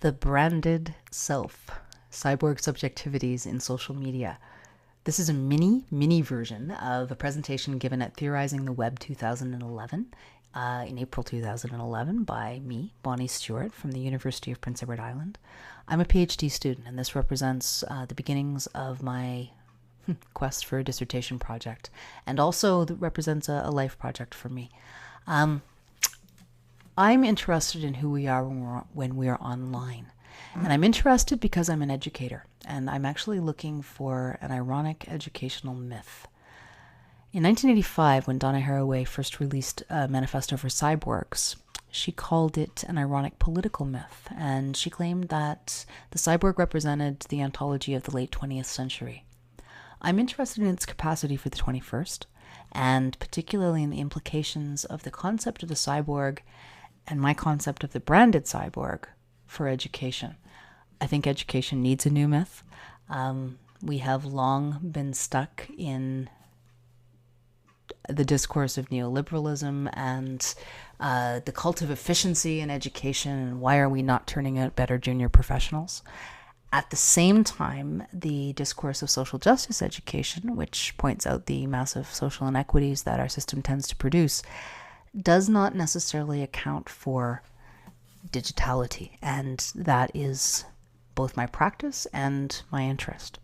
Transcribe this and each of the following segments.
The Branded Self, Cyborg Subjectivities in Social Media. This is a mini version of a presentation given at Theorizing the Web 2011 in April 2011 by me, Bonnie Stewart, from the University of Prince Edward Island. I'm a PhD student, and this represents the beginnings of my quest for a dissertation project, and also represents a life project for me. I'm interested in who we are when we are online. And I'm interested because I'm an educator, and I'm actually looking for an ironic educational myth. In 1985, when Donna Haraway first released a manifesto for cyborgs, she called it an ironic political myth, and she claimed that the cyborg represented the ontology of the late 20th century. I'm interested in its capacity for the 21st, and particularly in the implications of the concept of the cyborg and my concept of the branded cyborg for education. I think education needs a new myth. We have long been stuck in the discourse of neoliberalism and the cult of efficiency in education, and why are we not turning out better junior professionals? At the same time, the discourse of social justice education, which points out the massive social inequities that our system tends to produce, does not necessarily account for digitality, and that is both my practice and my interest.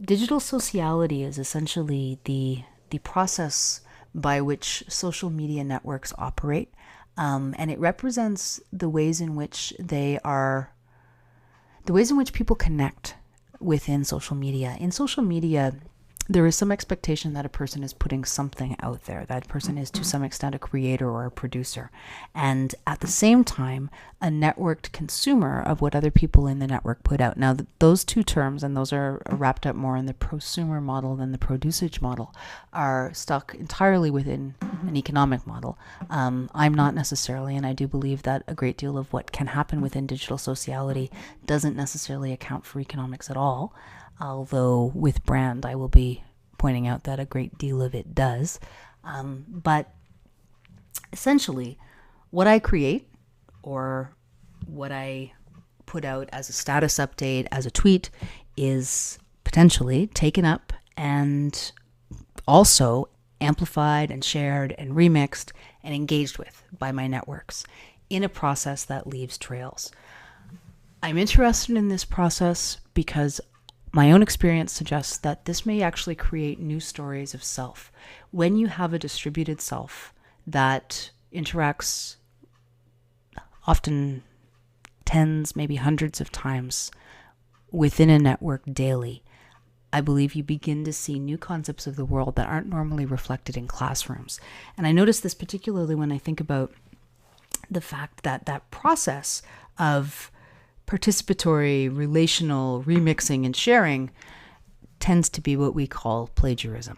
Digital sociality is essentially the process by which social media networks operate, and it represents the ways in which people connect within social media. In social media, there is some expectation that a person is putting something out there. That person is to some extent a creator or a producer. And at the same time, a networked consumer of what other people in the network put out. Now, those two terms, and those are wrapped up more in the prosumer model than the producage model, are stuck entirely within an economic model. I'm not necessarily, and I do believe that a great deal of what can happen within digital sociality doesn't necessarily account for economics at all. Although with brand, I will be pointing out that a great deal of it does. But essentially, what I create or what I put out as a status update, as a tweet, is potentially taken up and also amplified and shared and remixed and engaged with by my networks in a process that leaves trails. I'm interested in this process because my own experience suggests that this may actually create new stories of self. When you have a distributed self that interacts often tens, maybe hundreds of times within a network daily, I believe you begin to see new concepts of the world that aren't normally reflected in classrooms. And I notice this particularly when I think about the fact that that process of participatory, relational remixing and sharing tends to be what we call plagiarism.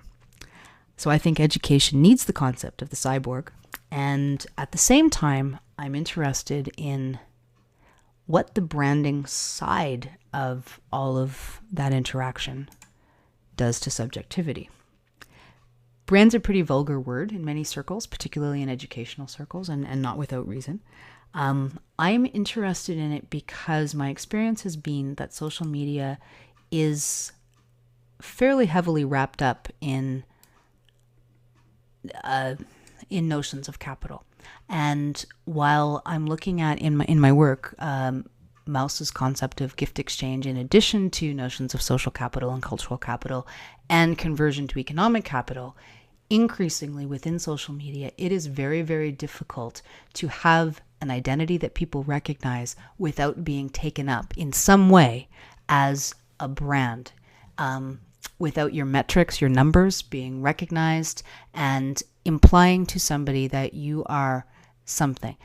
So I think education needs the concept of the cyborg, and at the same time, I'm interested in what the branding side of all of that interaction does to subjectivity. Brand's a pretty vulgar word in many circles, particularly in educational circles, and not without reason. I'm interested in it because my experience has been that social media is fairly heavily wrapped up in notions of capital. And while I'm looking at in my work Mauss's concept of gift exchange, in addition to notions of social capital and cultural capital and conversion to economic capital, increasingly within social media, it is very, very difficult to have an identity that people recognize without being taken up in some way as a brand, without your metrics, your numbers being recognized and implying to somebody that you are something.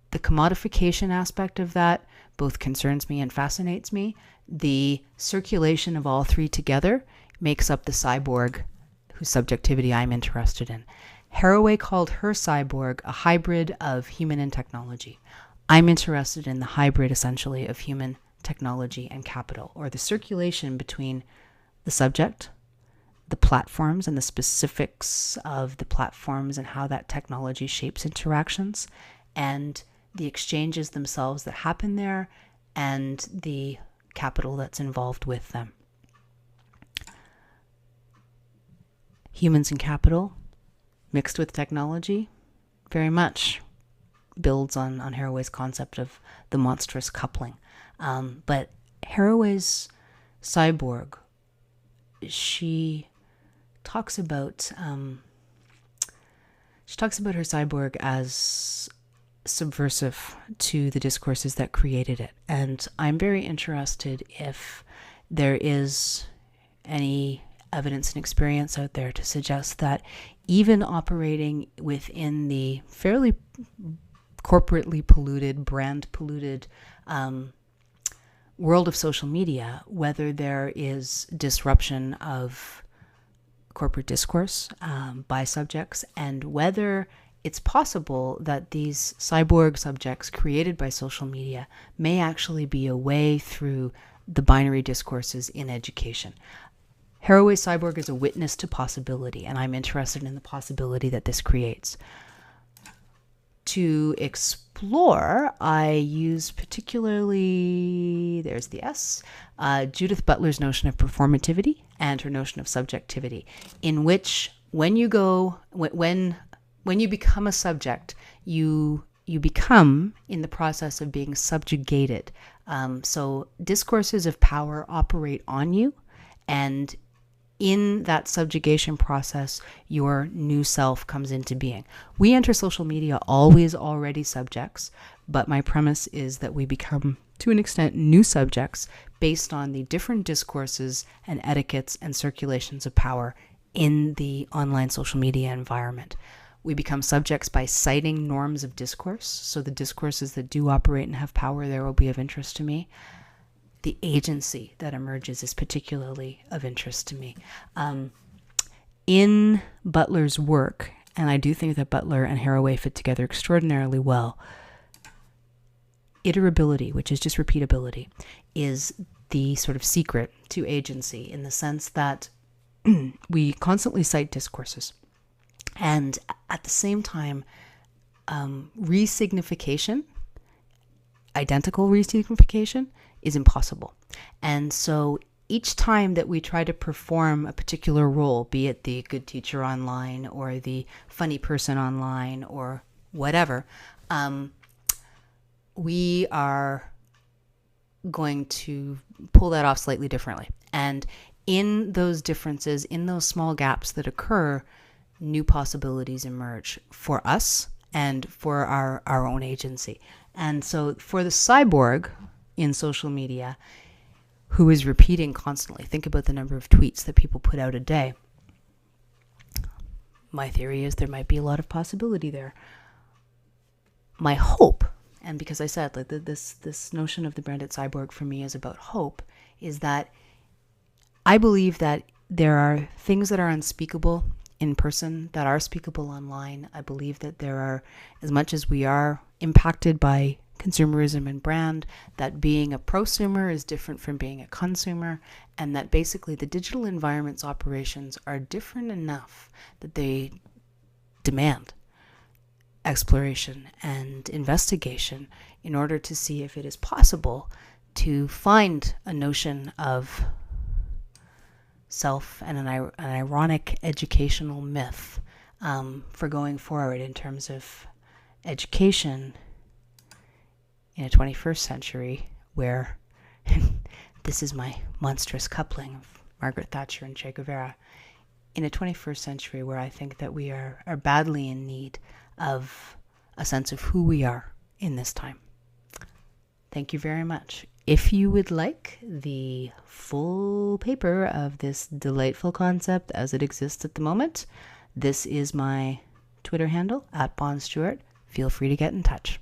The commodification aspect of that both concerns me and fascinates me. The circulation of all three together makes up the cyborg whose subjectivity I'm interested in. Haraway called her cyborg a hybrid of human and technology. I'm interested in the hybrid, essentially, of human, technology, and capital, or the circulation between the subject, the platforms, and the specifics of the platforms and how that technology shapes interactions, and the exchanges themselves that happen there, and the capital that's involved with them. Humans and capital mixed with technology very much builds on Haraway's concept of the monstrous coupling. But Haraway's cyborg, she talks about her cyborg as subversive to the discourses that created it. And I'm very interested if there is any evidence and experience out there to suggest that even operating within the fairly corporately polluted, brand polluted world of social media, whether there is disruption of corporate discourse by subjects, and whether it's possible that these cyborg subjects created by social media may actually be a way through the binary discourses in education. Haraway's cyborg is a witness to possibility, and I'm interested in the possibility that this creates. To explore, I use particularly, there's the S, Judith Butler's notion of performativity and her notion of subjectivity, in which when you become a subject, you become in the process of being subjugated. So discourses of power operate on you, and in that subjugation process, your new self comes into being. We enter social media always already subjects, but my premise is that we become, to an extent, new subjects based on the different discourses and etiquettes and circulations of power in the online social media environment. We become subjects by citing norms of discourse, so the discourses that do operate and have power there will be of interest to me. The agency that emerges is particularly of interest to me. In Butler's work, and I do think that Butler and Haraway fit together extraordinarily well, iterability, which is just repeatability, is the sort of secret to agency, in the sense that we constantly cite discourses. And at the same time, resignification, identical resignification, is impossible. And so each time that we try to perform a particular role, be it the good teacher online or the funny person online or whatever, we are going to pull that off slightly differently. And in those differences, in those small gaps that occur, new possibilities emerge for us and for our own agency. And so for the cyborg in social media, who is repeating constantly, think about the number of tweets that people put out a day. My theory is there might be a lot of possibility there. My hope, and because I said like this notion of the branded cyborg for me is about hope, is that I believe that there are things that are unspeakable in person that are speakable online. I believe that there are, as much as we are impacted by consumerism and brand, that being a prosumer is different from being a consumer, and that basically the digital environment's operations are different enough that they demand exploration and investigation in order to see if it is possible to find a notion of self and an ironic educational myth for going forward in terms of education in a 21st century where this is my monstrous coupling of Margaret Thatcher and Che Guevara, in a 21st century where I think that we are badly in need of a sense of who we are in this time. Thank you very much. If you would like the full paper of this delightful concept as it exists at the moment, this is my Twitter handle, @BonStewart. Feel free to get in touch.